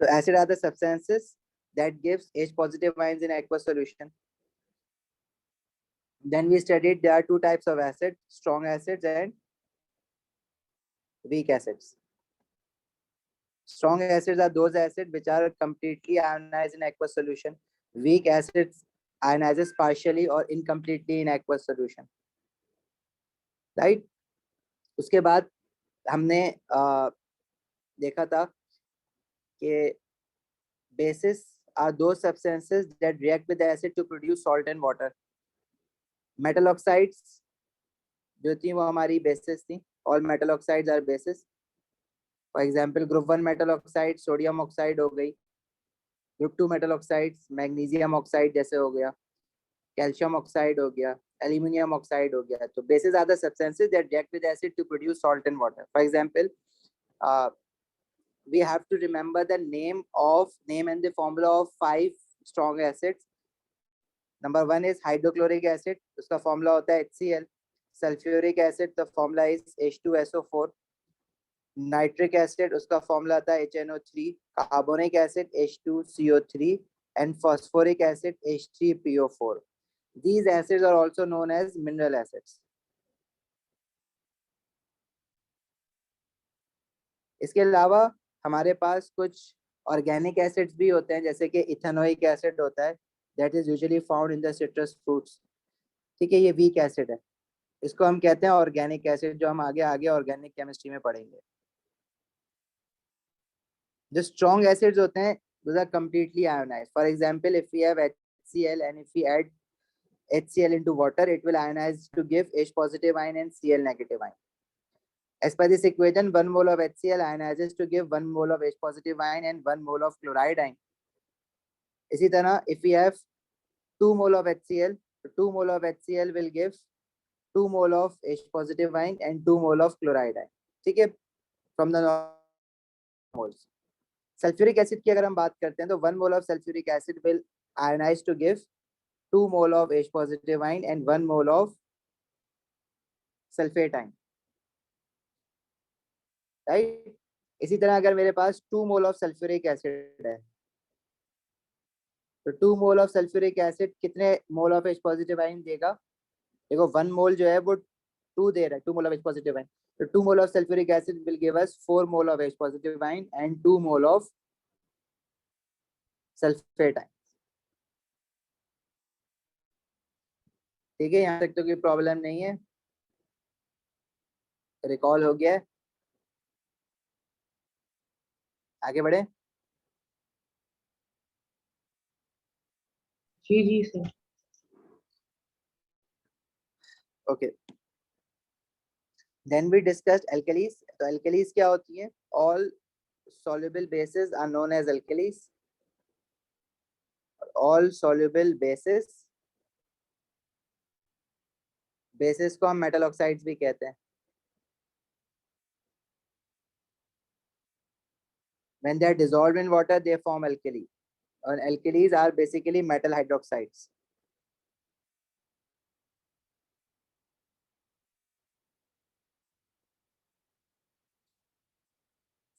So acid are the substances that gives H positive ions in aqueous solution. Then we studied there are two types of acid, strong acids and weak acids. Strong acids are those acids which are completely ionized in aqueous solution. Weak acids ionizes partially or incompletely in aqueous solution. Right? उसके बाद हमने देखा था कि bases are those substances that react with acid to produce salt and water. Metal oxides जो थी वो हमारी bases थी. All metal oxides are bases. For example, group 1 metal oxide sodium oxide हो गई. Group 2 metal oxides magnesium oxide जैसे हो गया, calcium oxide हो गया, aluminium oxide हो गया. तो bases are the substances that react with acid to produce salt and water. For example, we have to remember the name and the formula of 5 strong acids. Number 1 is hydrochloric acid, उसका formula होता है HCl. Sulfuric acid, the formula is H2SO4. Nitric acid, उसका formula आता है HNO3. Carbonic acid H2CO3 and phosphoric acid H3PO4. These acids are also known as mineral acids. इसके अलावा हमारे पास कुछ ऑर्गेनिक एसिड्स भी होते हैं, जैसे कि इथेनोइक एसिड होता है, that is usually found in the citrus fruits. ठीक है, ये वीक एसिड है, इसको हम कहते हैं ऑर्गेनिक एसिड, जो हम आगे ऑर्गेनिक केमिस्ट्री में पढ़ेंगे. जो स्ट्रॉन्ग एसिड्स होते हैं those are completely ionized. For example, if we have HCl and if we add HCl into water, it will ionize to give H positive ion and Cl negative ion. As per this equation, 1 mole of HCl ionizes to give 1 mole of H positive ion and 1 mole of chloride ion. इसी तरह, if we have 2 mole of HCl, 2 mole of HCl will give 2 mole of H positive ion and 2 mole of chloride ion. ठीक है, from the moles. Sulphuric acid की अगर हम बात करते हैं तो 1 mole of sulfuric acid will ionize to give 2 mole of H positive ion and 1 mole of sulfate ion. Right. इसी तरह अगर मेरे पास 2 mole of sulfuric acid है, तो 2 mole of sulfuric acid कितने mole of H positive ion देगा? देखो 1 mole जो है वो 2 दे रहा है, 2 mole of H positive ion. तो 2 mole of sulfuric acid will give us 4 mole of H positive ion and 2 mole of sulfate ion. ठीक है, यहाँ तक तो कोई प्रॉब्लम नहीं है, रिकॉल हो गया है. आगे बढ़े. जी sir. Okay, then we discussed alkalis. तो एल्कलीज क्या होती है? All soluble bases are known as alkalis. All soluble bases को हम मेटल ऑक्साइड्स भी कहते हैं. When they are dissolved in water, they form alkali. And alkalis are basically metal hydroxides.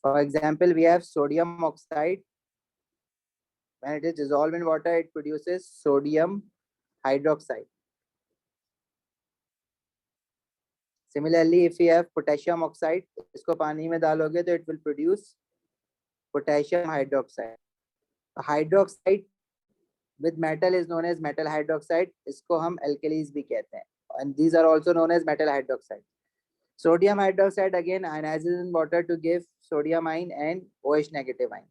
For example, we have sodium oxide. When it is dissolved in water, it produces sodium hydroxide. Similarly, if we have potassium oxide, इसको पानी में डालोगे तो it will produce potassium hydroxide. Hydroxide with metal is known as metal hydroxide. इसको हम alkalis भी कहते हैं. And these are also known as metal hydroxide. Sodium hydroxide again ionizes in water to give sodium ion and OH negative ion.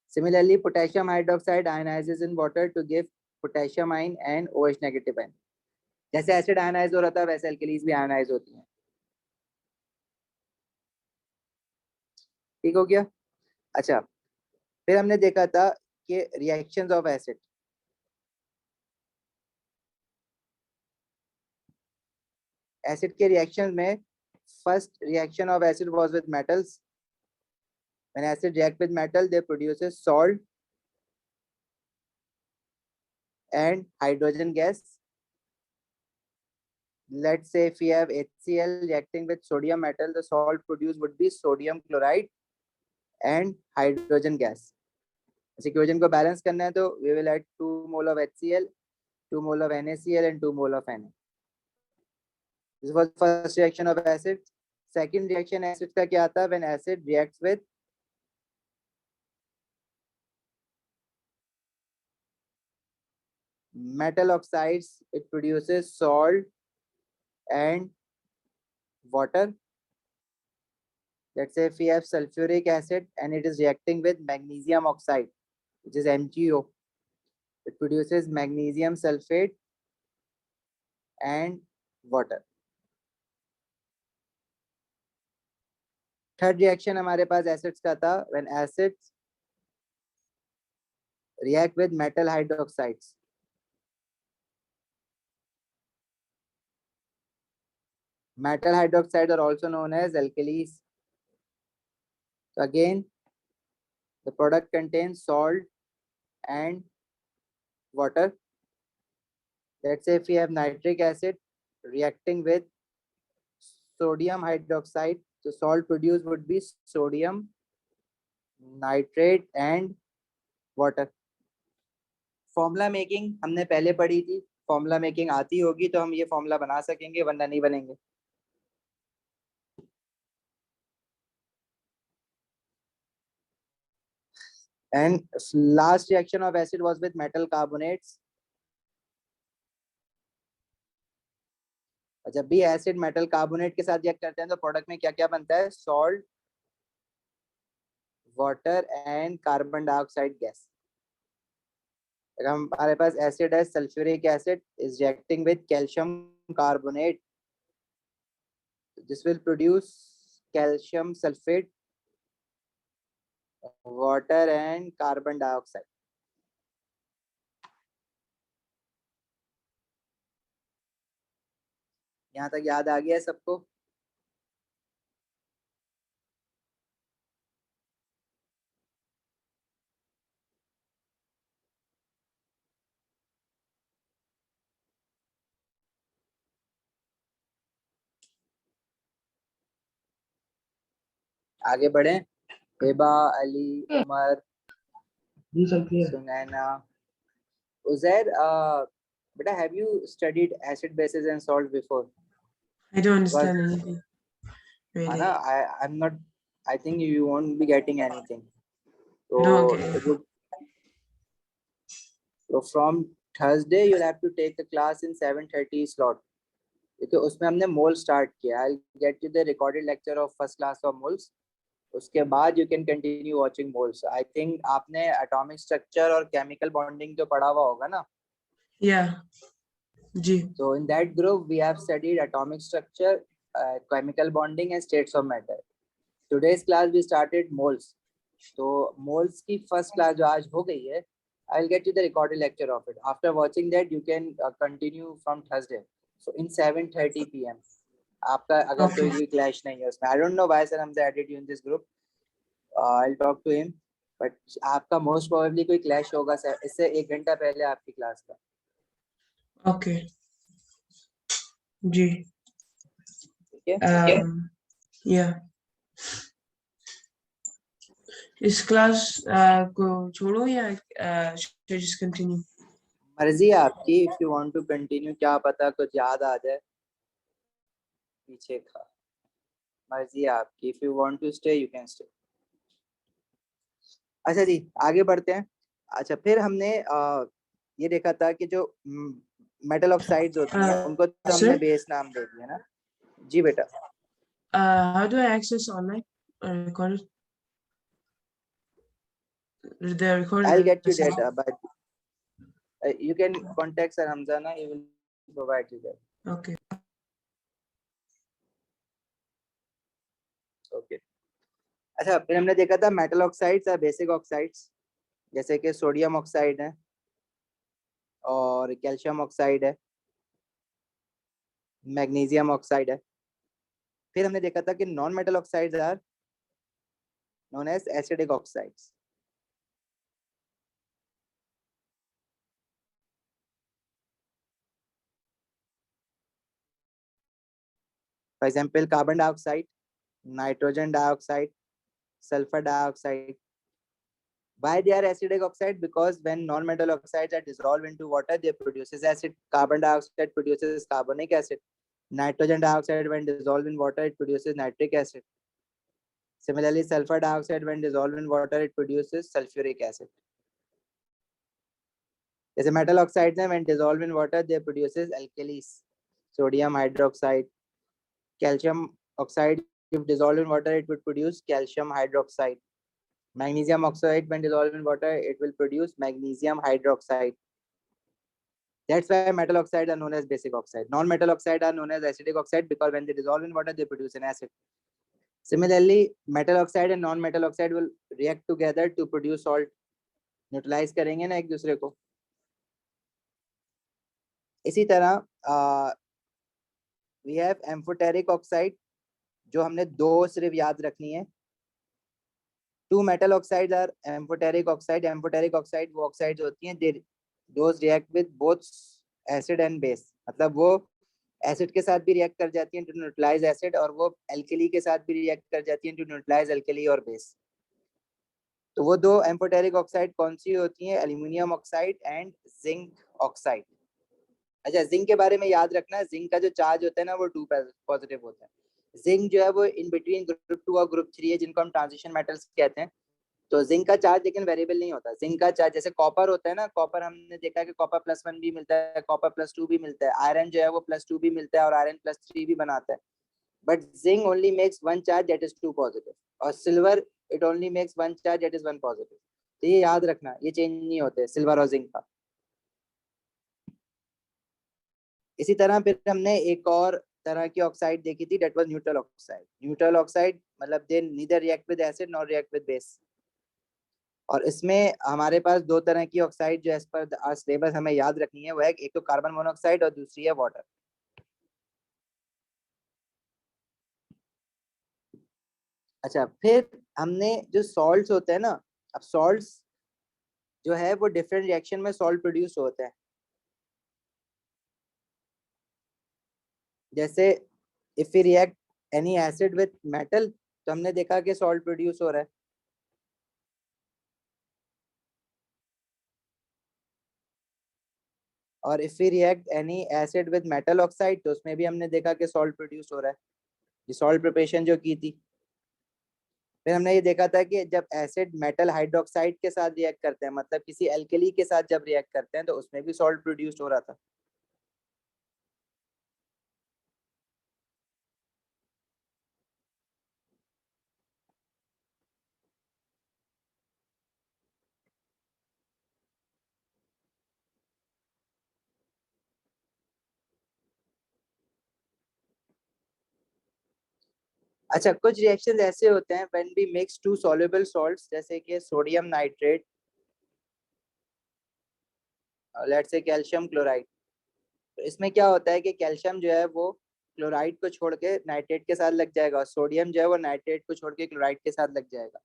Similarly, potassium hydroxide ionizes in water to give potassium ion and OH negative ion. जैसे acid ionise हो रहा था वैसे alkalis भी ionise होती हैं. ठीक हो गया. अच्छा, फिर हमने देखा था कि रिएक्शंस ऑफ एसिड. एसिड के रिएक्शन में first reaction of acid was with metals. When acid react with metal they produces salt and hydrogen gas. Let's say if we have HCl reacting with sodium metal, the salt produced would be sodium chloride and hydrogen gas. ऐसे equation को balance करना है तो we will add 2 mole of HCl, 2 mole of NaCl and 2 mole of Na. This was first reaction of acid. Second reaction acid का क्या आता है? When acid reacts with metal oxides, it produces salt and water. Let's say if we have sulfuric acid and it is reacting with magnesium oxide, which is MgO, it produces magnesium sulfate and water. Third reaction हमारे पास acids का था, when acids react with metal hydroxides. Metal hydroxides are also known as alkalis. So again, the product contains salt and water. Let's say if we have nitric acid reacting with sodium hydroxide, the salt produced would be sodium nitrate and water. Formula making हमने पहले पढ़ी थी. Formula making आती होगी तो हम ये formula बना सकेंगे, वरना नहीं बनेंगे. And last reaction of acid was with metal carbonates. जब भी एसिड मेटल कार्बोनेट के साथ रिएक्ट करते हैं तो प्रोडक्ट में क्या क्या बनता है? Salt, water and carbon dioxide gas. अगर हमारे पास एसिड है sulphuric acid is reacting with calcium carbonate, this will produce calcium sulphate, water and carbon dioxide. यहाँ तक याद आ गया सबको? आगे बढ़े. हेबा, Ali, Umar, Sunaina, Uzair, beta, have you studied acid, bases and salt before? I don't understand anything. Really? Anna, I'm not. I think you won't be getting anything. So, No, okay. So from Thursday you'll have to take the class in 7:30 slot. क्योंकि उसमें हमने मोल start किया. I'll get you the recorded lecture of first class of moles. उसके बाद you can continue watching moles. I think आपने atomic structure और chemical bonding तो पढ़ा हुआ होगा ना? Yeah. Ji. So in that group we have studied atomic structure, chemical bonding and states of matter. Today's class we started moles. तो moles की first class जो आज हो गई है, I'll get you the recorded lecture of it. After watching that, you can continue from Thursday. So in 7:30 p.m. आपका अगर Okay. कोई भी clash नहीं है उसमें. I don't know why sir हमसे added you in this group. I'll talk to him. But आपका most probably कोई clash होगा sir. इससे 1 घंटा पहले आपकी class का. Okay. जी. ठीक है? Yeah. इस क्लास को छोड़ो या should I just continue? मर्जी है आपकी. If you want to continue, क्या पता कुछ याद आ जाए पीछे का. मर्जी है आपकी. If you want to stay, you can stay. अच्छा जी, आगे बढ़ते हैं. अच्छा, फिर हमने ये देखा था कि जो मेटल ऑक्साइड्स होती हैं उनको तो हमने बेस नाम दे दिया ना. जी बेटा. How do I access online recorded? The recorded. I'll get you data, but you can contact Sir Hamzana. He will provide you that. Okay. Okay. अच्छा, फिर हमने देखा था मेटल ऑक्साइड्स या बेसिक ऑक्साइड्स, जैसे कि सोडियम ऑक्साइड है और कैल्शियम ऑक्साइड है, मैग्नीशियम ऑक्साइड है. फिर हमने देखा था कि non metal oxides are known as acidic oxides. For example, carbon dioxide, nitrogen dioxide, sulfur dioxide. Why they are acidic oxide? Because when non-metal oxides are dissolved into water, they produces acid. Carbon dioxide produces carbonic acid. Nitrogen dioxide, when dissolved in water, it produces nitric acid. Similarly, sulfur dioxide, when dissolved in water, it produces sulfuric acid. As a metal oxides, when dissolved in water, they produces alkalis. Sodium hydroxide, calcium oxide, if dissolved in water, it would produce calcium hydroxide. Magnesium oxide, when dissolved in water, it will produce magnesium hydroxide. That's why metal oxides are known as basic oxide. Non-metal oxides are known as acidic oxide because when they dissolve in water, they produce an acid. Similarly, metal oxide and non-metal oxide will react together to produce salt. Neutralise करेंगे ना एक दूसरे को. इसी तरह we have amphoteric oxide, जो हमने दो सिर्फ याद रखनी है. Two metal oxides are amphoteric oxide. Amphoteric oxide वो oxides होती हैं those react with both acid and base. मतलब वो एसिड के साथ भी रिएक्ट कर जाती हैं टू न्यूट्रलाइज एसिड, और वो एल्कली के साथ भी रिएक्ट कर जाती हैं टू न्यूट्रलाइज एल्कली और बेस. तो वो दो एम्फोटेरिक ऑक्साइड कौन सी होती हैं? Aluminium oxide and zinc oxide. अच्छा, जिंक के बारे में याद रखना, जिंक का जो चार्ज होता है ना वो 2 पॉजिटिव होता है. जिंक जो है वो इन बिटवीन ग्रुप 2 और ग्रुप 3 है, जिनको हम ट्रांजिशन मेटल्स कहते हैं. तो जिंक का चार्ज लेकिन वेरिएबल नहीं होता. जिंक का चार्ज जैसे कॉपर होता है ना, कॉपर हमने देखा है कि कॉपर +1 भी मिलता है, कॉपर +2 भी मिलता है. आयरन जो है वो +2 भी मिलता है और आयरन +3 भी बनाता है. But zinc only makes one charge that is 2 positive, और silver it only makes one charge that is 1 positive. तो ये याद रखना, ये चेंज नहीं होते सिल्वर और जिंक का. इसी तरह फिर हमने एक और तरह की ऑक्साइड देखी थी, that was neutral oxide. Neutral oxide मतलब they neither react with acid nor react with base. और इसमें हमारे पास दो तरह की ऑक्साइड जो एज पर सिलेबस हमें याद रखनी है, वो है एक तो कार्बन मोनोऑक्साइड और दूसरी है वाटर. अच्छा, फिर हमने जो सॉल्ट्स होते हैं ना, अब सॉल्ट्स जो है वो डिफरेंट रिएक्शन में सॉल्ट प्रोड्यूस होते हैं. जैसे if we react any acid with metal, तो हमने देखा कि सॉल्ट प्रोड्यूस हो रहा है. और if we react any acid with metal oxide, तो उसमें भी हमने देखा कि सॉल्ट प्रोड्यूस हो रहा है. ये सॉल्ट प्रिपरेशन जो की थी. फिर हमने ये देखा था कि जब एसिड मेटल हाइड्रोक्साइड के साथ रिएक्ट करते हैं, मतलब किसी एल्कली के साथ जब रिएक्ट करते हैं, तो उसमें भी सॉल्ट प्रोड्यूस हो रहा था. अच्छा, कुछ रिएक्शन ऐसे होते हैं when we mix two soluble salts, जैसे कि sodium nitrate, let's say calcium chloride. तो इसमें क्या होता है कि कैल्शियम जो है वो क्लोराइड को छोड़ के नाइट्रेट के साथ लग जाएगा, और सोडियम जो है वो नाइट्रेट को छोड़ के क्लोराइड के साथ लग जाएगा.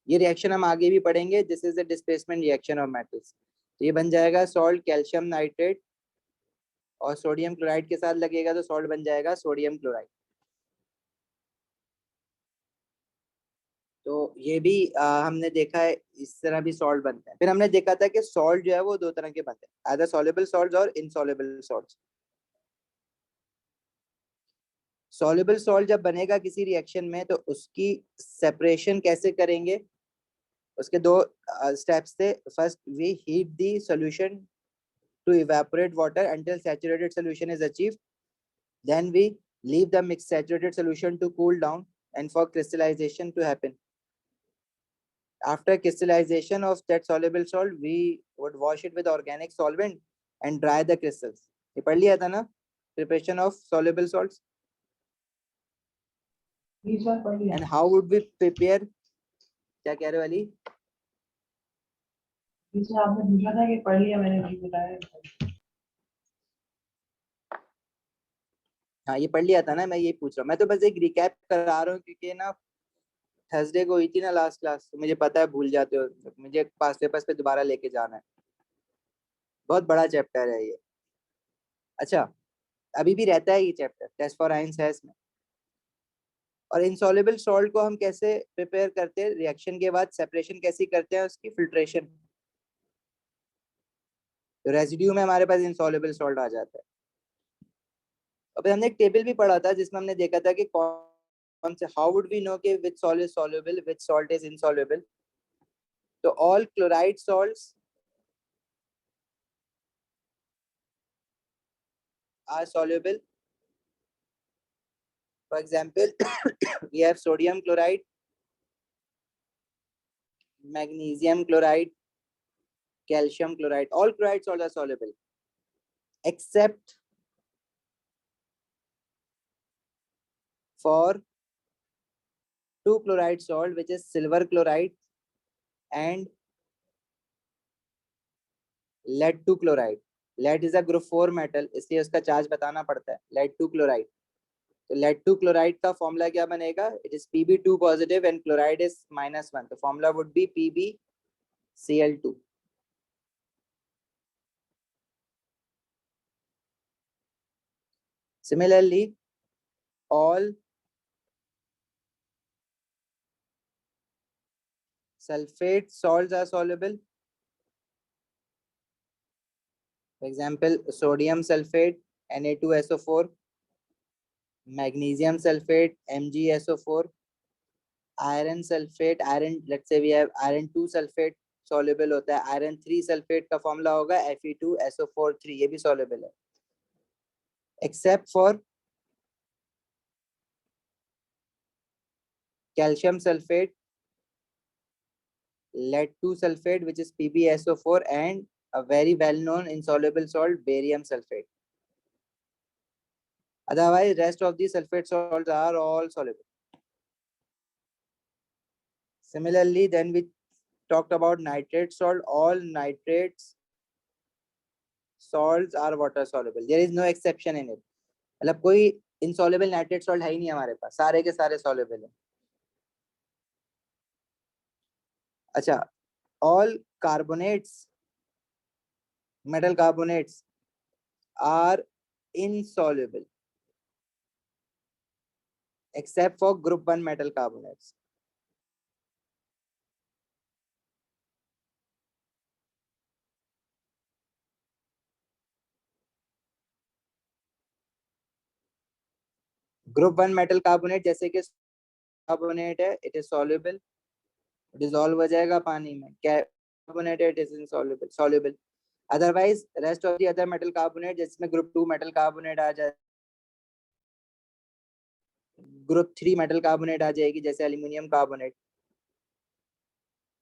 ये रिएक्शन हम आगे भी पढ़ेंगे. This is the displacement reaction of metals. तो ये बन जाएगा सॉल्ट कैल्शियम नाइट्रेट, और सोडियम क्लोराइड के साथ लगेगा तो सॉल्ट बन जाएगा सोडियम क्लोराइड. तो ये भी हमने देखा है, इस तरह भी सॉल्ट बनते हैं. फिर हमने देखा था कि सॉल्ट जो है वो दो तरह के बनते हैं, आइदर सॉल्युबल सॉल्ट्स और इनसॉल्युबल सॉल्ट्स. सॉल्युबल सॉल्ट जब बनेगा किसी रिएक्शन में, तो उसकी सेपरेशन कैसे करेंगे? उसके दो स्टेप्स थे. First we heat the solution to evaporate water until saturated solution is achieved. Then we leave the mixed saturated solution to cool down and for crystallization to happen. After crystallization of that soluble salt, we would wash it with organic solvent and dry the crystals. ये पढ़ लिया था ना, preparation of soluble salts. And how would we prepare? क्या कह रहे हो अली? आपने पूछा था कि पढ़ लिया, मैंने नहीं बताया. हाँ, ये पढ़ लिया था ना, मैं ये पूछ रहा हूँ. मैं तो बस एक रिकैप करा रहा हूँ, क्योंकि ना थर्सडे को हुई थी ना लास्ट क्लास, तो मुझे पता है भूल जाते हो. मुझे पास पेपर्स पे दोबारा लेके जाना है. बहुत बड़ा चैप्टर है ये. अच्छा, अभी भी रहता है ये चैप्टर, टेस्ट फॉर आयंस है इसमें. और इनसॉल्युबल सॉल्ट को हम कैसे प्रिपेयर करते हैं, रिएक्शन के बाद सेपरेशन कैसी करते हैं उसकी, फिल्ट्रेशन। तो रेजिड्यू में हमारे पास इनसॉल्युबल सॉल्ट आ जाता है। अब हमने एक टेबल भी पढ़ा था जिसमें हमने देखा था कि कौन से, हाउ वुड वी नो कि which salt is soluble, which salt is insoluble. तो all chloride salts are soluble. For example, we have sodium chloride, magnesium chloride, calcium chloride. All chloride salts are soluble, except for two chloride salt, which is silver chloride and lead 2 chloride. Lead is a group 4 metal, इसलिए उसका charge बताना पड़ता है, lead 2 chloride. तो lead 2 chloride का formula क्या बनेगा? It is Pb2 positive and chloride is -1. तो formula would be PbCl2. Similarly, all sulfate salts are soluble. For example, sodium sulfate Na2SO4, magnesium sulfate MgSO4, iron sulfate, iron, let's say we have iron 2 sulfate soluble होता है, iron 3 sulfate का formula होगा Fe2SO4 3, ये भी soluble है, except for calcium sulfate, lead 2 sulfate which is PbSO4, and a very well known insoluble salt barium sulfate. Otherwise rest of the sulfate salts are all soluble. Similarly, then we talked about nitrate salt. All nitrates salts are water soluble. There is no exception in it. मतलब कोई insoluble nitrate salt है ही नहीं हमारे पास, सारे के सारे soluble है. अच्छा, all carbonates, metal carbonates are insoluble except for group 1 metal carbonates. Group 1 metal carbonate जैसे कि कार्बोनेट है, it is soluble, dissolve हो जाएगा पानी में. Carbonate it is insoluble, soluble. Otherwise rest of the other metal carbonate जिसमें group 2 metal carbonate आ जाए, group 3 metal carbonate आ जाएगी जैसे aluminium carbonate,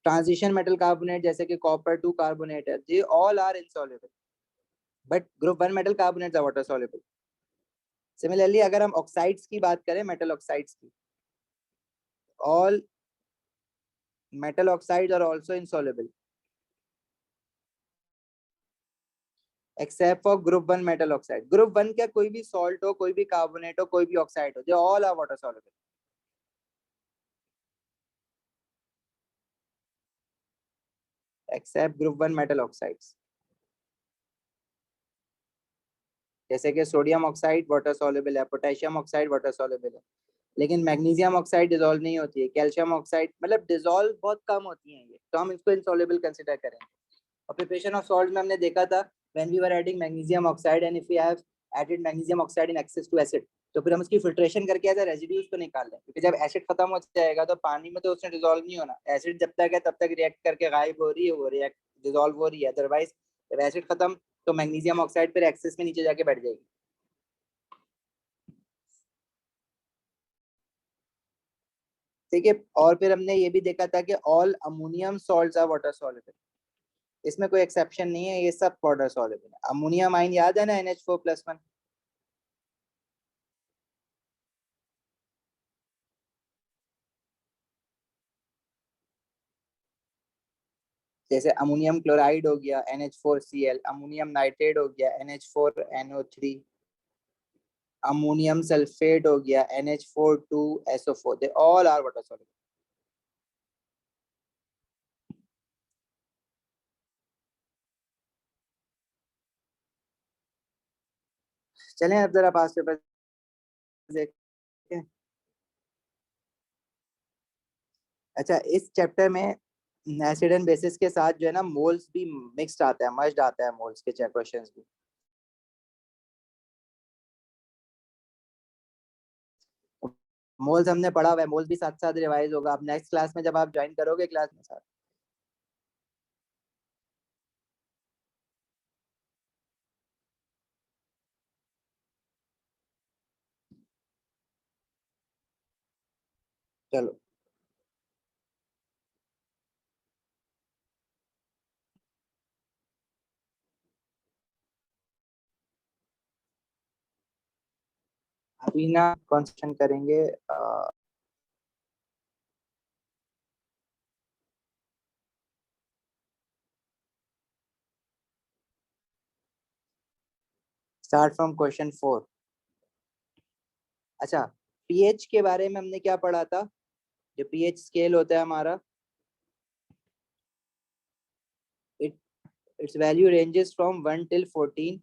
transition metal carbonate जैसे कि copper 2 carbonate है, they all are insoluble, but group 1 metal carbonates are water soluble. Similarly अगर हम oxides की बात करें, metal oxides की, all metal oxides are also insoluble except for group 1 metal oxide. Group 1 क्या, कोई भी salt हो, कोई भी carbonate हो, कोई भी oxide हो, they all are water soluble except group 1 metal oxides. जैसे कि सोडियम ऑक्साइड वाटर सॉल्युबल है, पोटेशियम ऑक्साइड वाटर सॉल्युबल है, लेकिन मैग्नीशियम ऑक्साइड डिसॉल्व नहीं होती है, कैल्शियम ऑक्साइड मतलब डिसॉल्व बहुत कम होती है ये, तो हम इसको इनसॉल्युबल कंसीडर करेंगे. और प्रिपरेशन ऑफ सॉल्ट में हमने देखा था when we were adding magnesium oxide and if we have added magnesium oxide in excess to acid, तो फिर हम उसकी फिल्ट्रेशन करके एज अ रेजिड्यूज को निकाल लें, क्योंकि जब एसिड खत्म हो जाएगा तो पानी में तो उसने डिसॉल्व नहीं होना, एसिड जब तक है तब तक रिएक्ट करके गायब हो रही है, वो रिएक्ट डिसॉल्व हो रही है. अदरवाइज जब एसिड खत्म तो मैग्नीशियम ऑक्साइड फिर एक्सेस में नीचे जाके बैठ जाएगी. ठीक है, और फिर हमने ये भी देखा था कि all ammonium salts are water soluble, इसमें कोई एक्सेप्शन नहीं है, ये सब वाटर सॉल्युबल है. अमोनियम आयन याद है ना, NH4+1, जैसे अमोनियम क्लोराइड हो गया NH4Cl, अमोनियम नाइट्रेट हो गया NH4NO3, अमोनियम सल्फेट हो गया NH4 2SO4, they all are water soluble. चलें अब जरा पास पेपर देखते हैं. अच्छा, इस चैप्टर में एसिड एंड बेसिस के साथ जो है ना मोल्स भी मिक्स्ड आता है, मर्ज्ड आता है मोल्स के क्वेश्चंस भी। मोल्स हमने पढ़ा हुआ है, मोल्स भी साथ साथ रिवाइज होगा अब नेक्स्ट क्लास में जब आप ज्वाइन करोगे क्लास में साथ। चलो, अभी ना कॉन्सेंट्रेशन करेंगे। Start from question 4। अच्छा, पीएच के बारे में हमने क्या पढ़ा था? जो पीएच स्केल होता है हमारा, it it's value ranges from 1 till 14।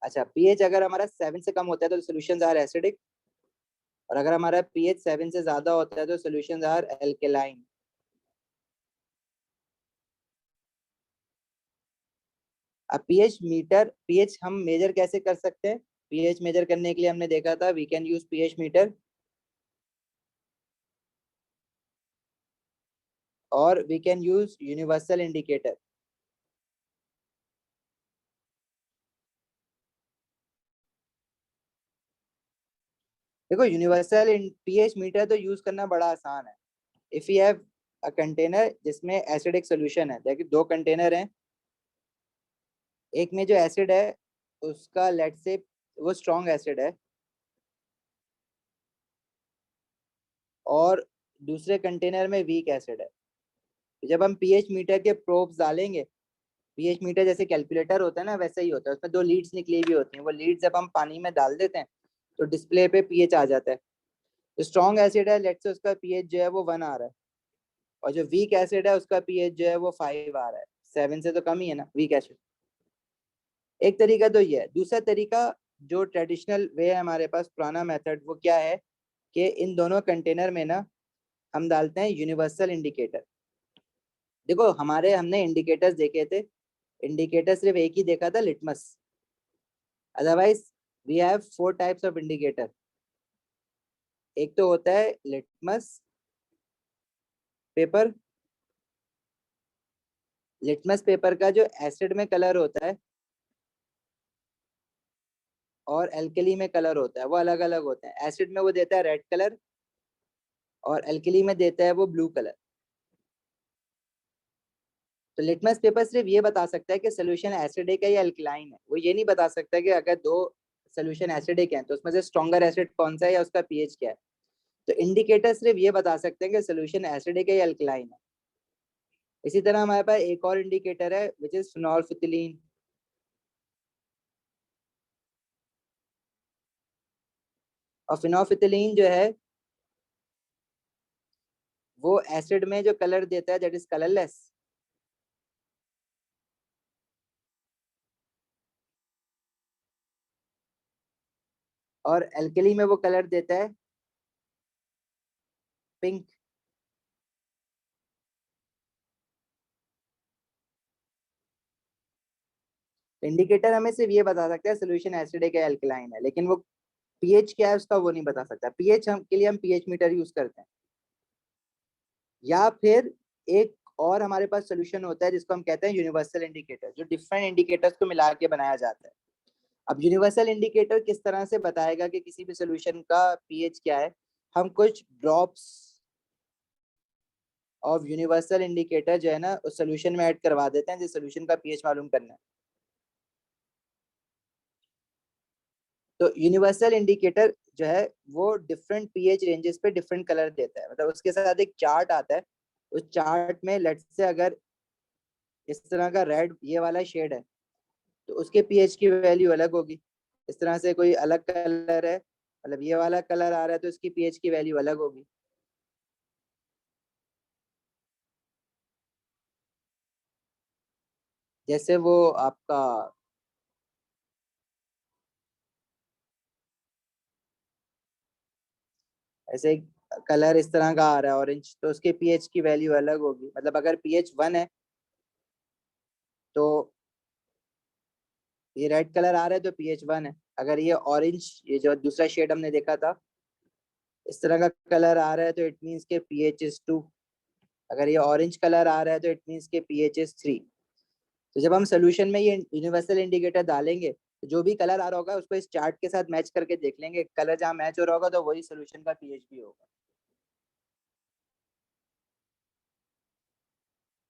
अच्छा, पीएच अगर हमारा 7 से कम होता है तो सॉल्यूशंस आर एसिडिक, और अगर हमारा पीएच 7 से ज्यादा होता है तो सॉल्यूशंस आर एल्केलाइन। अब पीएच हम मेजर कैसे कर सकते हैं? पीएच मेजर करने के लिए हमने देखा था we can use pH meter, और we can use universal indicator. देखो, यूनिवर्सल पीएच मीटर तो यूज करना बड़ा आसान है। If you have a container जिसमें एसिडिक सॉल्यूशन है, देखिए दो कंटेनर हैं, एक में जो एसिड है उसका लेट से वो स्ट्रॉन्ग एसिड है, और दूसरे कंटेनर में वीक एसिड है। जब हम पीएच मीटर के प्रोब्स डालेंगे, पीएच मीटर जैसे कैलकुलेटर होता है ना वैसे ही होता है, उसमें दो लीड्स निकली हुई होती हैं, वो लीड्स जब हम पानी में डाल देते हैं तो डिस्प्ले पे पीएच आ जाता है। तो स्ट्रॉन्ग एसिड है, लेट से उसका पीएच जो है वो 1 आ रहा है, और जो वीक एसिड है उसका पीएच जो है वो 5 आ रहा है। 7 से तो कम ही है ना वीक एसिड। एक तरीका तो ये है। दूसरा तरीका जो ट्रेडिशनल वे है हमारे पास, पुराना मेथड, वो क्या है कि इन दोनों कंटेनर में ना हम डालते हैं यूनिवर्सल इंडिकेटर। देखो, हमने इंडिकेटर्स देखे थे, इंडिकेटर सिर्फ एक ही देखा था, litmus. Otherwise we have 4 types of indicator. एक तो होता है लिटमस पेपर। लिटमस पेपर का जो एसिड में कलर होता है और एल्कली में कलर होता है वो अलग अलग होते हैं। एसिड में वो देता है रेड कलर, और एल्कली में देता है वो ब्लू कलर। तो लिटमस पेपर सिर्फ ये बता सकता है कि सोल्यूशन एसिडिक है या अल्कलाइन है, वो ये नहीं बता सकता कि अगर दो सोल्यूशन एसिडिक हैं तो उसमें से स्ट्रॉन्गर एसिड कौन सा है या उसका पीएच क्या है। तो इंडिकेटर सिर्फ ये बता सकते हैं कि सोल्यूशन एसिडिक है या अल्कलाइन है। इसी तरह हमारे पास एक और इंडिकेटर है विच इज फिनोल्फिथिलीन। और फिनोल्फिथिलीन जो है वो एसिड में जो कलर देता है दैट इज कलरलेस, और एल्कली में वो कलर देता है पिंक। इंडिकेटर हमें सिर्फ ये बता सकता है सोल्यूशन एसिडिक है अल्कलाइन है, लेकिन वो पीएच क्या है उसका वो नहीं बता सकता। पीएच हम के लिए हम पीएच मीटर यूज करते हैं, या फिर एक और हमारे पास सोल्यूशन होता है जिसको हम कहते हैं यूनिवर्सल इंडिकेटर, जो डिफरेंट इंडिकेटर्स को मिला के बनाया जाता है। अब यूनिवर्सल इंडिकेटर किस तरह से बताएगा कि किसी भी सोल्यूशन का पीएच क्या है? हम कुछ ड्रॉप्स ऑफ यूनिवर्सल इंडिकेटर जो है ना उस सोल्यूशन में ऐड करवा देते हैं जिस सोल्यूशन का पीएच मालूम करना है। तो यूनिवर्सल इंडिकेटर जो है वो डिफरेंट पीएच रेंजेस पे डिफरेंट कलर देता है, मतलब उसके साथ एक चार्ट आता है। उस चार्ट में लेट से अगर इस तरह का रेड ये वाला शेड है तो उसके पीएच की वैल्यू अलग होगी। इस तरह से कोई अलग कलर है, मतलब ये वाला कलर आ रहा है तो उसकी पीएच की वैल्यू अलग होगी। जैसे वो आपका ऐसे कलर इस तरह का आ रहा है ऑरेंज, तो उसके पीएच की वैल्यू अलग होगी। मतलब अगर पीएच 1 है तो ये रेड कलर आ रहा है तो पीएच 1 है। अगर ये ऑरेंज, ये जो दूसरा शेड हमने देखा था, इस तरह का कलर आ रहा है तो इट मीन्स के पीएच इज 2। अगर ये ऑरेंज कलर आ रहा है तो इट मीन्स के पीएच इज 3। तो जब हम सोल्यूशन में ये यूनिवर्सल इंडिकेटर डालेंगे तो जो भी कलर आ रहा होगा उसको इस चार्ट के साथ मैच करके देख लेंगे, कलर जहाँ मैच हो रहा होगा तो वही सोल्यूशन का पीएच भी होगा।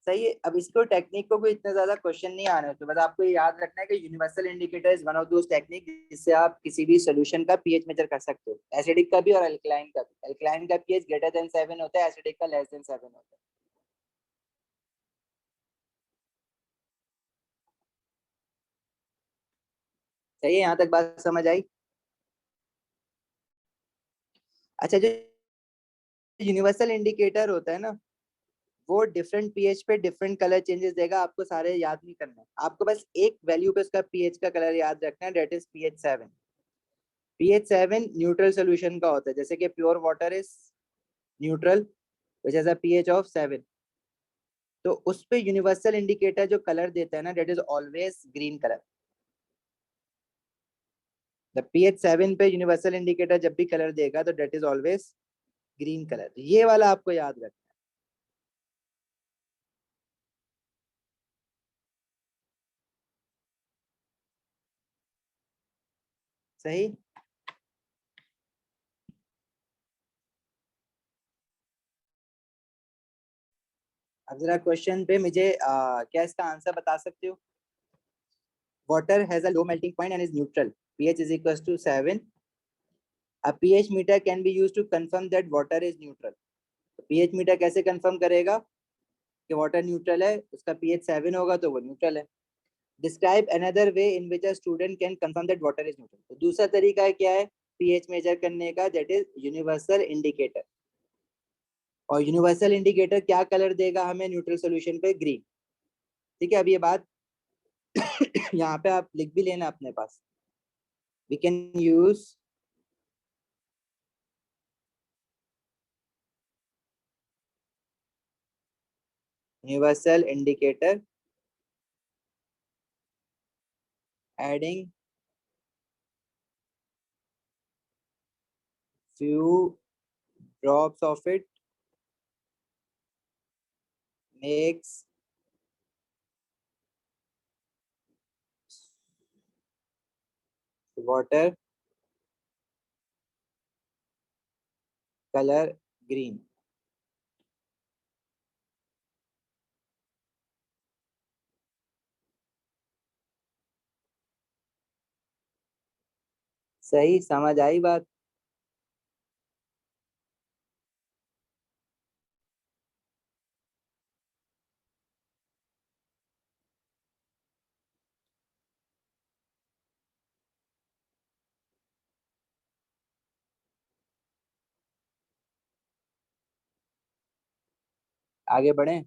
सही है। अब इसको टेक्निक को कोई इतना ज्यादा क्वेश्चन नहीं आने, तो बस आपको ये याद रखना है कि universal indicator is one of those technique जिससे आप किसी भी सोल्यूशन का पीएच मेजर कर सकते हो, एसिडिक का भी और अल्कलाइन का भी। अल्कलाइन का पीएच ग्रेटर देन 7 होता है, एसिडिक का लेस देन 7 होता है। सही है, यहाँ तक बात समझ आई? अच्छा, जो यूनिवर्सल इंडिकेटर होता है ना, वो डिफरेंट पीएच पे डिफरेंट कलर चेंजेस देगा। आपको सारे याद नहीं करना है, आपको बस एक वैल्यू पे उसका पीएच का कलर याद रखना है, that is pH 7। PH 7 neutral solution का होता है, जैसे कि pure water is neutral which has a pH of 7। तो उस पे यूनिवर्सल इंडिकेटर जो कलर देता है ना, that is always green colour. The pH 7 पे यूनिवर्सल इंडिकेटर जब भी कलर देगा तो that is always green colour. ये वाला आपको याद रखना है। सही। अब जरा क्वेश्चन पे मुझे क्या इसका आंसर बता सकते हो? Water has a low melting point and is neutral. pH is equals to 7. A pH meter can be used to confirm that water is neutral. तो pH meter कैसे confirm करेगा कि water neutral है? उसका pH 7 होगा तो वो neutral है। Describe another way in which a student can confirm that water is neutral. तो दूसरा तरीका क्या है pH measure करने का? That is universal indicator. और universal indicator क्या कलर देगा हमें न्यूट्रल सोल्यूशन पे? ग्रीन। ठीक है, अब ये बात यहाँ पे आप लिख भी लेना अपने पास। We can use universal indicator adding few drops of it makes water color green. सही, समझ आई बात? आगे बढ़े।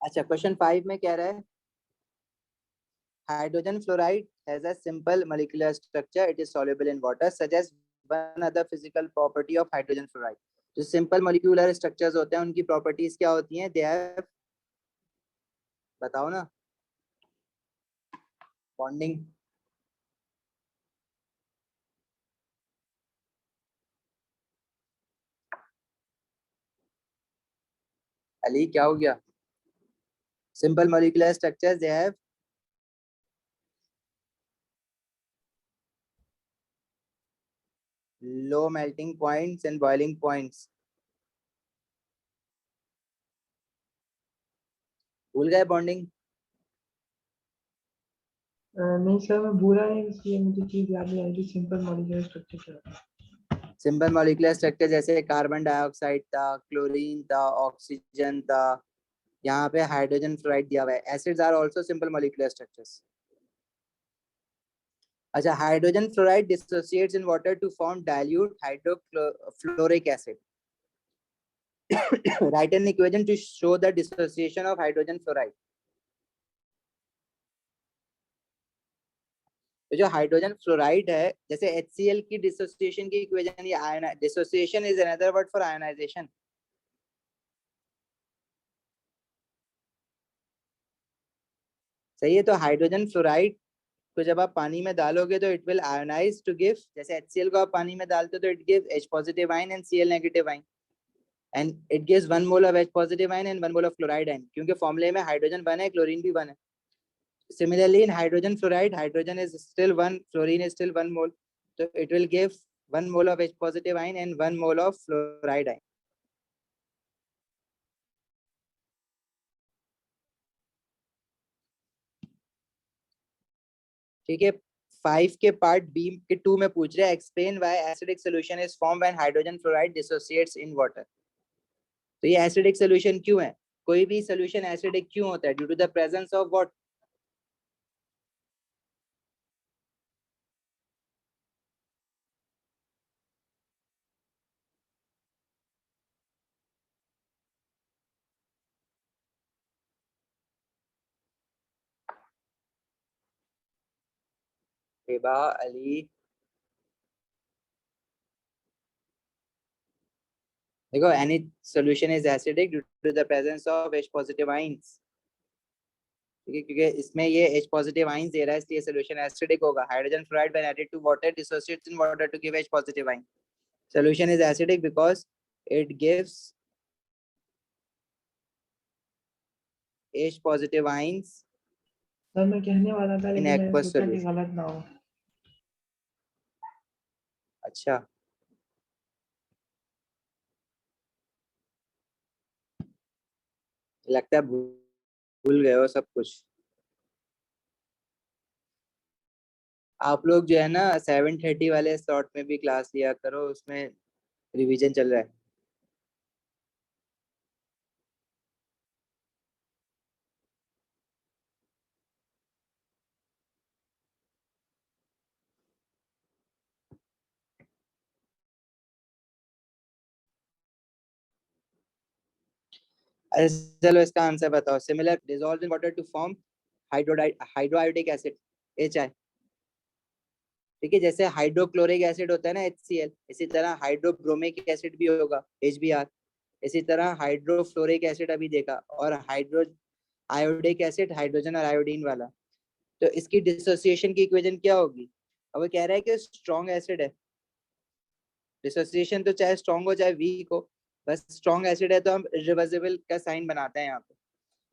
अच्छा, क्वेश्चन 5 में कह रहा है hydrogen fluoride has a simple molecular structure, it is soluble in water, suggest one other physical property of hydrogen fluoride. जो सिंपल मॉलिक्यूलर स्ट्रक्चर्स होते हैं उनकी प्रॉपर्टीज क्या होती हैं? दे हैव, बताओ ना। बॉन्डिंग। अली क्या हो गया? Simple molecular structures they have low melting points and boiling points. भूल गए बॉन्डिंग? नहीं सर, मैं भूला नहीं, इसलिए मुझे चीज याद नहीं आई थी। सिंपल मॉलिक्यूलर स्ट्रक्चर क्या होता है? सिंपल मॉलिक्यूलर स्ट्रक्चर जैसे कार्बन डाइऑक्साइड था, क्लोरीन था, ऑक्सीजन था, यहाँ पे हाइड्रोजन फ्लोराइड दिया हुआ है। Acids are also simple molecular structures. अच्छा, hydrogen fluoride dissociates in water to form dilute hydrofluoric acid. Write an equation to show the dissociation of hydrogen fluoride. तो जो हाइड्रोजन फ्लोराइड है, जैसे HCl की dissociation की इक्वेशन, ये ion dissociation is another word for ionisation. सही है. तो हाइड्रोजन फ्लोराइड को जब आप पानी में डालोगे तो it will ionise to give, जैसे HCl को आप पानी में डालते हो तो इट गिव H positive ion and Cl negative ion, and it gives 1 mole of H positive ion and 1 mole of chloride ion, क्योंकि फॉर्मूले में हाइड्रोजन 1 है, क्लोरीन भी 1 है. Similarly, in hydrogen fluoride, hydrogen is still 1, fluorine is still 1 mole. So it will give 1 mole of H positive ion and 1 mole of fluoride ion. ठीक है. 5 के part B के 2 में पूछ रहे हैं, explain why acidic solution is form when hydrogen fluoride dissociates in water. तो ये एसिडिक सॉल्यूशन क्यों है? कोई भी सॉल्यूशन एसिडिक क्यों होता है? Due to the presence of what? Hiba Ali. देखो, any solution is acidic due to the presence of H positive ions. ठीक है, क्योंकि इसमें ये H पॉजिटिव आयंस दे रहा है, इसलिए सॉल्यूशन एसिडिक होगा. Hydrogen fluoride when added to water dissociates in water to give H positive ion. Solution is acidic because it gives H positive ions. Sir मैं कहने वाला था लेकिन मैंने aqueous सोचा कि solution. गलत ना हो. अच्छा, लगता है भूल गए हो सब कुछ. आप लोग जो है ना 7:30 वाले स्लॉट में भी क्लास लिया करो, उसमें रिवीजन चल रहा है. चलो इसका आंसर बताओ. Similar dissolve in water to form hydroiodic acid HI. ठीक है, जैसे हाइड्रोक्लोरिक एसिड होता है ना HCl, इसी तरह हाइड्रोब्रोमिक एसिड भी होगा HBr. इसी तरह हाइड्रोफ्लोरिक एसिड अभी देखा, और हाइड्रो आयोडिक एसिड हाइड्रोजन और आयोडीन वाला. तो इसकी डिसोसिएशन की इक्वेशन क्या होगी? अब वो कह रहा है कि स्ट्रॉन्ग एसिड है. डिसोसिएशन तो चाहे स्ट्रॉन्ग हो चाहे वीक हो, बस स्ट्रॉन्ग एसिड है तो हम इरिवर्सिबल का साइन बनाते हैं यहाँ पे.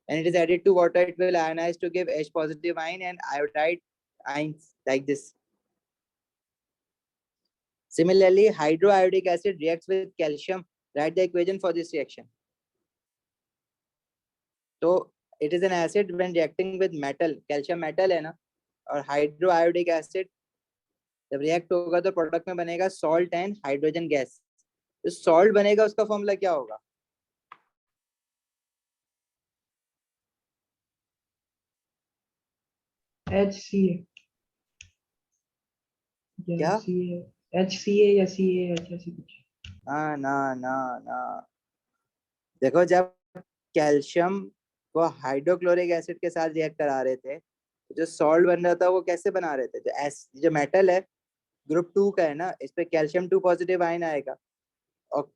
And it is added to water, it will ionize to give H positive ion and iodide ions like this. Similarly, hydroiodic acid reacts with calcium. Write the equation for this reaction. So it is an acid when reacting with metal. Calcium metal है ना, और hydroiodic acid जब react होगा तो product में बनेगा salt and hydrogen gas. तो salt बनेगा, उसका फॉर्मूला क्या होगा? HCA क्या? HCA या CaH ऐसी कुछ. ना ना ना ना. देखो, जब कैल्शियम को हाइड्रोक्लोरिक एसिड के साथ रिएक्ट करा रहे थे, जो सॉल्ट बन रहा था वो कैसे बना रहे थे? जो मेटल है ग्रुप 2 का है ना, इस पे कैल्शियम 2 पॉजिटिव आयन आएगा और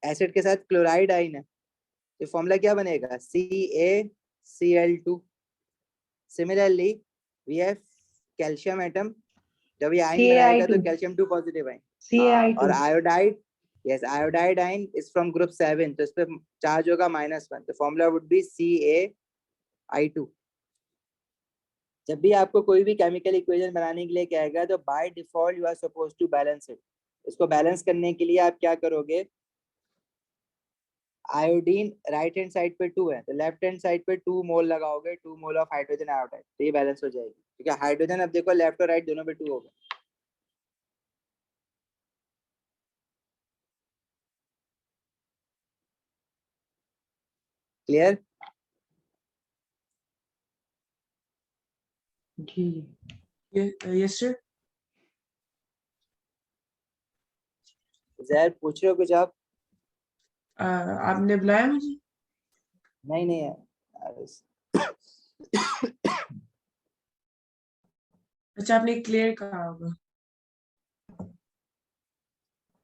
एसिड के साथ क्लोराइड आयन है, तो फॉर्मूला क्या बनेगा? CaCl2. Similarly we have calcium atom, जब ये आयन बनाएगा तो कैल्शियम 2 पॉजिटिव आयन. और iodide, yes, iodide ion is from group 7, तो इस पे चार्ज होगा -1, तो फॉर्मूला वुड बी CaI2. जब भी आपको कोई भी केमिकल इक्वेशन बनाने के लिए कहेगा तो by default you are supposed to balance it. इसको बैलेंस करने के लिए आप क्या करोगे? आयोडीन राइट हैंड साइड पे 2 है, तो लेफ्ट हैंड साइड पे 2 मोल लगाओगे, 2 मोल ऑफ हाइड्रोजन आयोडाइड, तो ये बैलेंस हो जाएगी. क्योंकि हाइड्रोजन अब देखो लेफ्ट और राइट दोनों पे 2 होगा. क्लियर? जी. Yes sir. जहर पूछ रहे हो कुछ आप? आपने बुलाया मुझे? नहीं नहीं है। अच्छा, आपने क्लियर कहा होगा।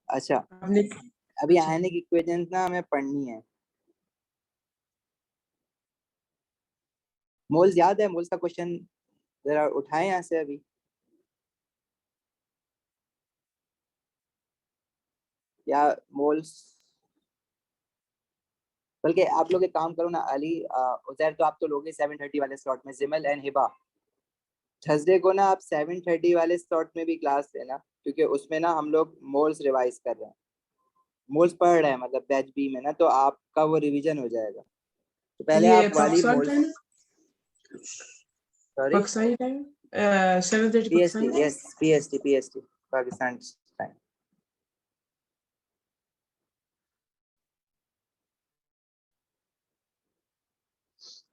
अच्छा, आपने अभी अच्छा आयनिक इक्वेशंस ना हमें पढ़नी है। मोल्स याद है? मोल्स का क्वेश्चन जरा उठाए यहाँ से अभी। या मोल्स, बल्कि आप लोग एक काम करो ना अली, उजैर तो आप तो लोगे 7:30 वाले स्लॉट में, जिमल एंड हिबा थर्सडे को ना आप 7:30 वाले स्लॉट में भी क्लास लेना, क्योंकि उसमें ना हम लोग मोल्स रिवाइज कर रहे हैं, मोल्स पढ़ रहे हैं, मतलब बैच बी में ना, तो आपका वो रिवीजन हो जाएगा। तो पहले ये आप वाली Pakistan moles, time, sorry, Pakistani time, 7:30 PST, Pakistani time. Yes PST Pakistan time.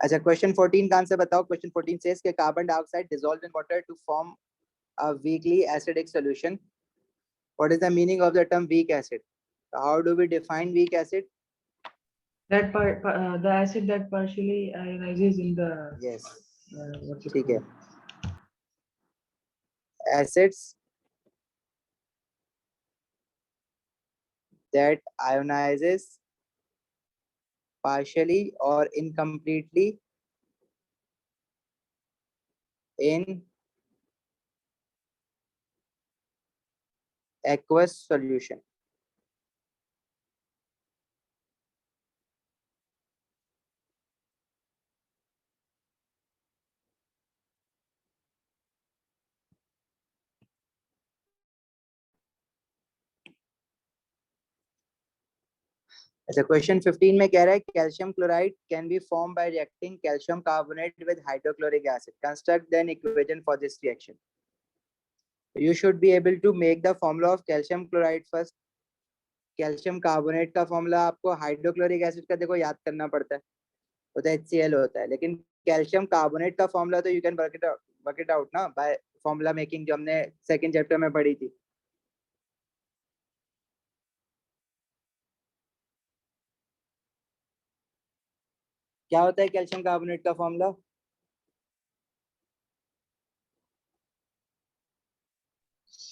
अच्छा, क्वेश्चन 14 का आंसर बताओ। क्वेश्चन 14 says कि carbon dioxide dissolved in water to form a weakly acidic solution. What is the meaning of the term weak acid? How do we define weak acid? That part, the acid that partially ionizes in the Yes, what's it ठीक है। called? Acids that ionizes partially or incompletely in aqueous solution. अच्छा, question 15 में कह रहा है calcium chloride can be form by reacting calcium carbonate with hydrochloric acid, construct then equation for this reaction. You should be able to make the formula of calcium chloride first. Calcium carbonate का formula आपको hydrochloric acid का देखो याद करना पड़ता है, वो तो HCl होता है, लेकिन कैल्शियम कार्बोनेट का फॉर्मूला तो you can work it out ना बाय फॉर्मूला मेकिंग, जो हमने सेकंड चैप्टर में पढ़ी थी। क्या होता है कैल्शियम कार्बोनेट का formula?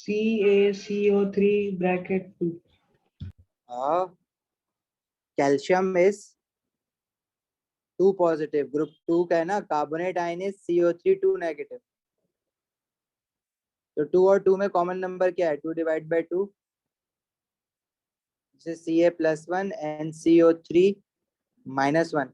CaCO3 bracket 2. Calcium is 2 positive, group 2 का है ना, carbonate ion is CO3 2 negative. तो 2 और 2 में कॉमन नंबर क्या है? 2 divide by 2, Ca+1 and CO3 -1,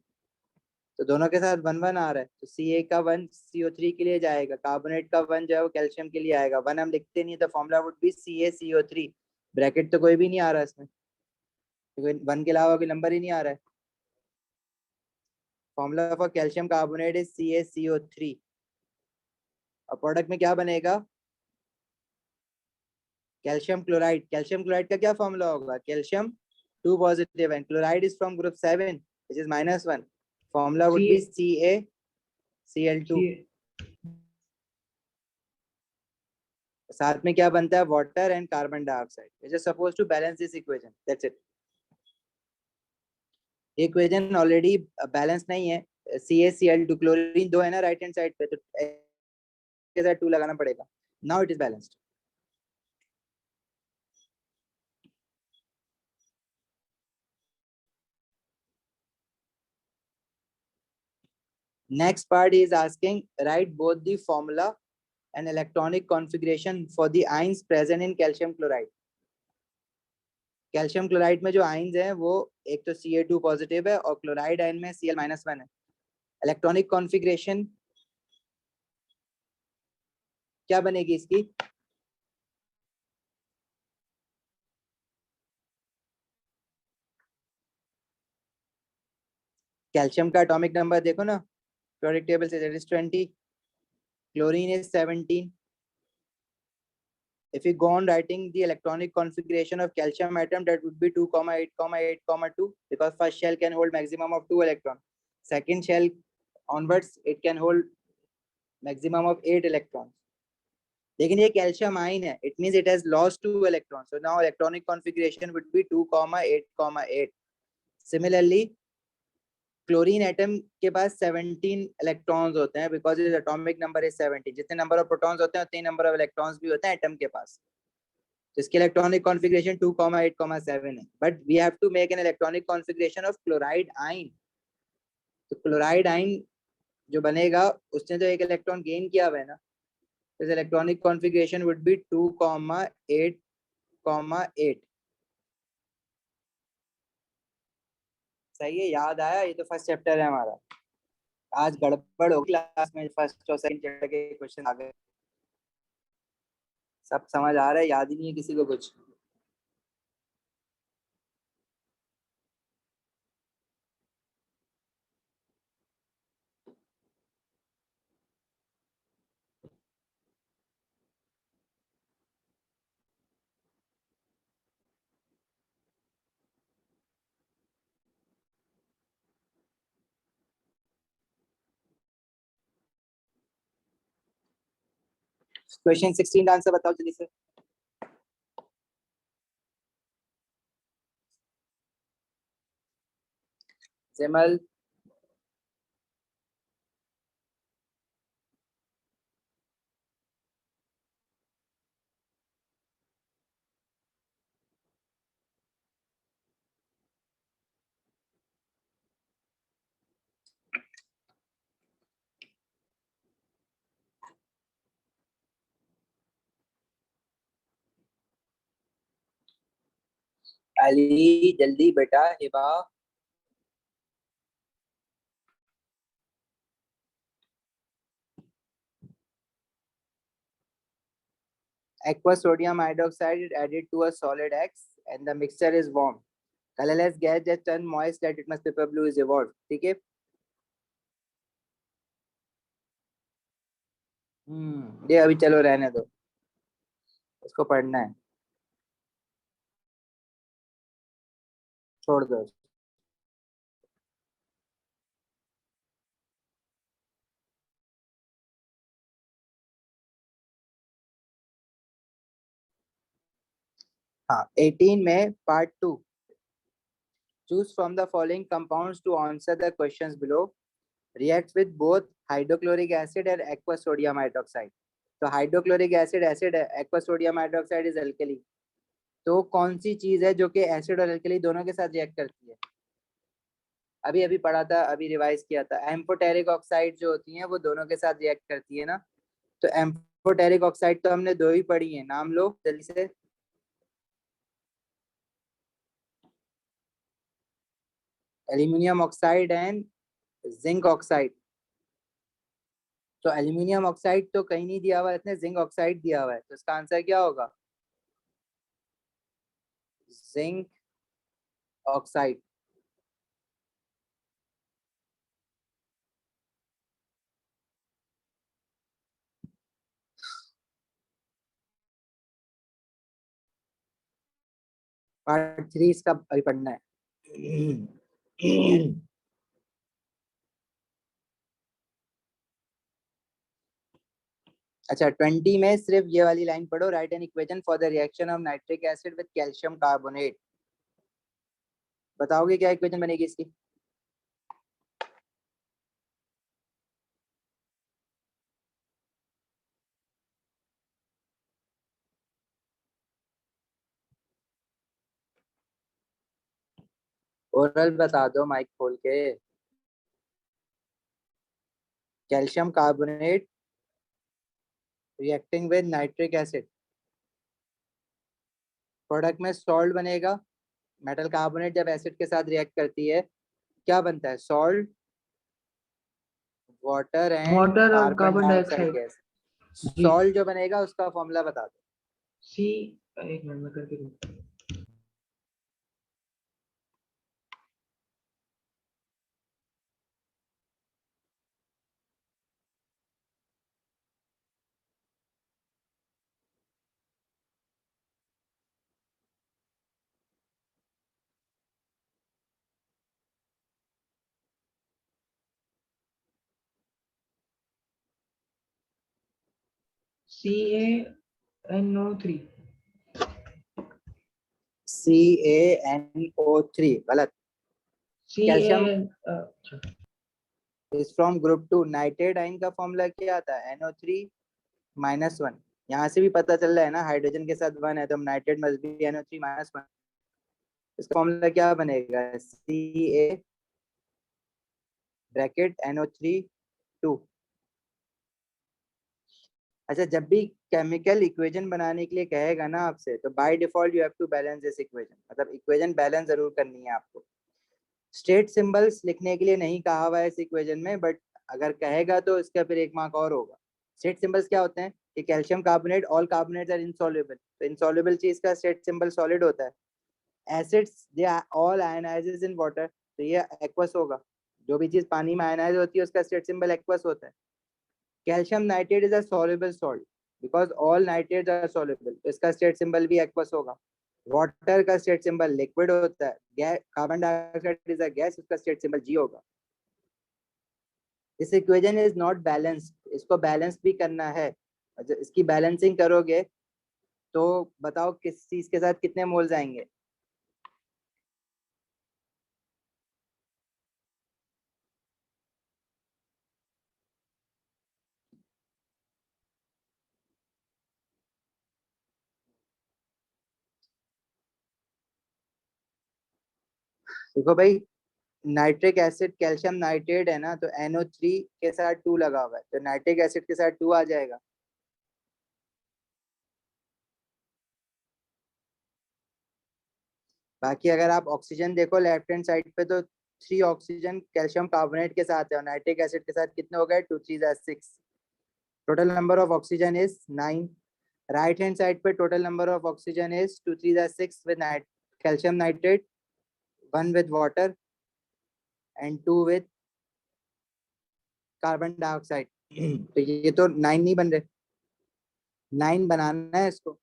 तो दोनों के साथ 1 1 आ रहा है, तो Ca का 1 CO3 के लिए जाएगा, कार्बोनेट का 1 जो है वो कैल्शियम के लिए आएगा। 1 हम लिखते नहीं, तो formula would B CaCO3, bracket तो कोई भी नहीं आ रहा इसमें, क्योंकि 1 के अलावा कोई नंबर ही नहीं आ रहा है। Formula for calcium carbonate is CaCO3, और प्रोडक्ट में क्या बनेगा? Calcium chloride. कैल्शियम क्लोराइड का क्या फॉर्मूला होगा? Calcium 2 positive and chloride is from group 7 which is -1, formula would be CaCl2। साथ में क्या बनता है? Water and carbon dioxide, which is supposed to balance this equation, that's it. Equation already balance नहीं है, CaCl2, क्लोरीन 2 है ना right hand side पे, तो के साथ 2 लगाना पड़ेगा। Now it is balanced. Next part is asking write both the formula and electronic configuration for the ions present in calcium chloride. Calcium chloride में जो आयन्स हैं वो एक तो Ca2 पॉजिटिव है और क्लोराइड आयन में Cl-1 है। इलेक्ट्रॉनिक कॉन्फ़िगरेशन क्या बनेगी इसकी? कैल्शियम का एटॉमिक नंबर देखो ना periodic table से, that is 20, chlorine is 17. If we go on writing the electronic configuration of calcium atom, that would be 2, 8, 8, 2, because first shell can hold maximum of 2 electrons. Second shell onwards it can hold maximum of 8 electrons. लेकिन ये calcium ion है, it means it has lost 2 electrons. So now electronic configuration would be 2, 8, 8. Similarly chlorine atom के पास 17 electrons होते हैं because is atomic number is 17. जितने number of protons होते हैं उतने नंबर ऑफ इलेक्ट्रॉन्स भी होते हैं एटम के पास. इसके इलेक्ट्रॉनिक कॉन्फ़िगरेशन 2,8,7 है. But we have to make an electronic configuration of chloride ion. तो क्लोराइड आयन जो बनेगा उसने तो एक इलेक्ट्रॉन गेन किया हुआ है ना. His electronic configuration would be 2,8,8. सही है, याद आया. ये तो फर्स्ट चैप्टर है हमारा. आज गड़बड़ हो क्लास में. फर्स्ट और सेकंड चैप्टर के क्वेश्चन आ गए. सब समझ आ रहा है, याद ही नहीं है किसी को कुछ. क्वेश्चन 16 का आंसर बताओ जल्दी से. जमल. अली जल्दी बेटा. Hiba. Aqueous sodium hydroxide is added to a solid X and the mixture is warm. Colorless gas that turn moist that it must paper blue is evolved. ठीक है. ये अभी चलो रहने दो, इसको पढ़ना है. छोड़ दो. हाँ 18 में part 2. Choose from the following compounds to answer the questions below. Reacts with both hydrochloric acid and aqueous sodium hydroxide. तो हाइड्रोक्लोरिक एसिड एसिड है, aqueous sodium hydroxide is alkali. तो कौन सी चीज है जो कि एसिड और अल्कली दोनों के साथ रिएक्ट करती है. अभी अभी पढ़ा था, अभी रिवाइज किया था. एम्फोटेरिक ऑक्साइड जो होती हैं वो दोनों के साथ रिएक्ट करती है ना. तो एम्फोटेरिक ऑक्साइड तो हमने दो ही पढ़ी है, नाम लो जल्दी से. Aluminium oxide and zinc oxide. तो एल्यूमिनियम ऑक्साइड तो कहीं नहीं दिया हुआ है, इसने जिंक ऑक्साइड दिया हुआ है. तो इसका आंसर क्या होगा? Zinc oxide. पार्ट 3 इसका अभी पढ़ना है. अच्छा 20 में सिर्फ ये वाली लाइन पढ़ो. Right an equation for the reaction of nitric acid with calcium carbonate. बताओगे क्या इक्वेशन बनेगी इसकी? ओरल बता दो माइक खोल के. Calcium carbonate reacting with nitric acid. Product में सॉल्ट बनेगा. मेटल कार्बोनेट जब एसिड के साथ रिएक्ट करती है क्या बनता है? सॉल्ट, वाटर एंड वाटर और carbon carbon dioxide dioxide. Gas. Salt जो बनेगा उसका फॉर्मूला बता दो. सी. एक मिनट में करके दूं. CaNO3. CaNO3 गलत. Calcium Ca is from group 2. Nitrate ion का फॉर्मूला क्या आता है? NO3 -1. यहाँ से भी पता चल रहा है ना, हाइड्रोजन के साथ 1 है तो नाइट्रेट मस्ट बी NO3 -1. इसका फॉर्मूला क्या बनेगा? Ca bracket NO3 2. अच्छा, जब भी केमिकल इक्वेशन बनाने के लिए कहेगा ना आपसे, तो by default you have to balance this equation. मतलब इक्वेशन बैलेंस जरूर करनी है आपको. स्टेट सिंबल्स लिखने के लिए नहीं कहा हुआ है इस इक्वेशन में, बट अगर कहेगा तो इसका फिर 1 मार्क और होगा. स्टेट सिंबल्स क्या होते हैं कि calcium carbonate, all carbonates are insoluble. तो इनसॉल्युबल चीज का स्टेट सिंबल सॉलिड होता है. Acids they are all ionises in water, तो ये एक्वस होगा. जो भी चीज पानी में आयनाइज होती है उसका स्टेट सिंबल एक्वस होता है. Calcium nitrate is a soluble salt because all nitrates are soluble, तो इसका स्टेट सिंबल भी एक्वस होगा. वाटर का स्टेट सिंबल लिक्विड होता है. Carbon dioxide is a gas, उसका स्टेट सिंबल जी होगा. This equation is not balanced, इसको बैलेंस भी करना है. जब इसकी बैलेंसिंग करोगे तो बताओ किस चीज के साथ कितने मोल्स आएंगे? देखो भाई, नाइट्रिक एसिड कैल्शियम नाइट्रेट है ना, तो NO3 के साथ 2 लगा हुआ है, तो नाइट्रिक एसिड के साथ 2 आ जाएगा. बाकी अगर आप ऑक्सीजन देखो लेफ्ट हैंड साइड पे, तो 3 ऑक्सीजन कैल्शियम कार्बोनेट के साथ है और नाइट्रिक एसिड के साथ कितने हो गए? 2 3 6. Total number of oxygen is 9. Right hand side पे total number of oxygen is 2 3 6 with calcium nitrate, 1 with water and 2 with carbon dioxide. तो ये तो 9 नहीं बन रहे. 9 बनाना है इसको.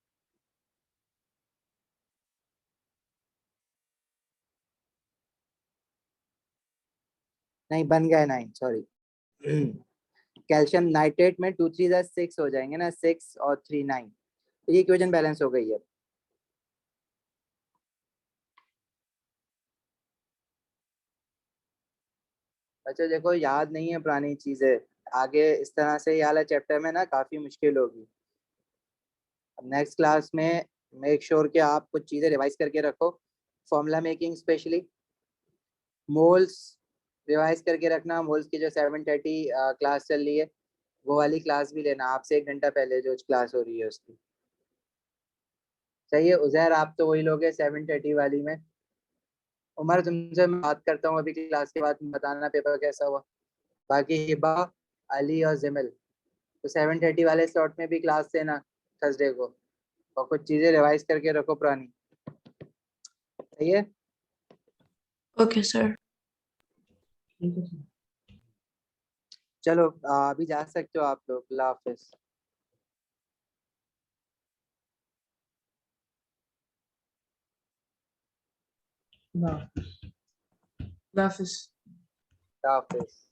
नहीं, बन गया 9, सॉरी. कैल्शियम नाइट्रेट में 2 3 6 हो जाएंगे ना, 6 और 3 9. तो ये इक्वेशन बैलेंस हो गई है. अच्छा देखो, याद नहीं है पुरानी चीजें, आगे इस तरह से ये वाला चैप्टर में ना काफी मुश्किल होगी. नेक्स्ट क्लास में मेक श्योर कि आप कुछ चीजें रिवाइज करके रखो. Formula making specially, moles revise करके रखना. मोल्स की जो 7:30 क्लास चल रही है वो वाली क्लास भी लेना आपसे 1 घंटा पहले जो क्लास हो रही है उसकी. सही है उजैर, आप तो वही लोग हैं 7:30 वाली में. उमर, तुमसे मैं बात करता हूँ अभी क्लास के बाद, बताना पेपर कैसा हुआ. बाकी हिबा, अली और जिमिल, तो 7:30 वाले स्लॉट में भी क्लास लेना थर्सडे को, और कुछ चीजें रिवाइज करके रखो पुरानी. सही है. Okay, sir. चलो अभी जा सकते हो आप लोग. अल्लाह हाफिज. Wow. Love is Allah Hafiz.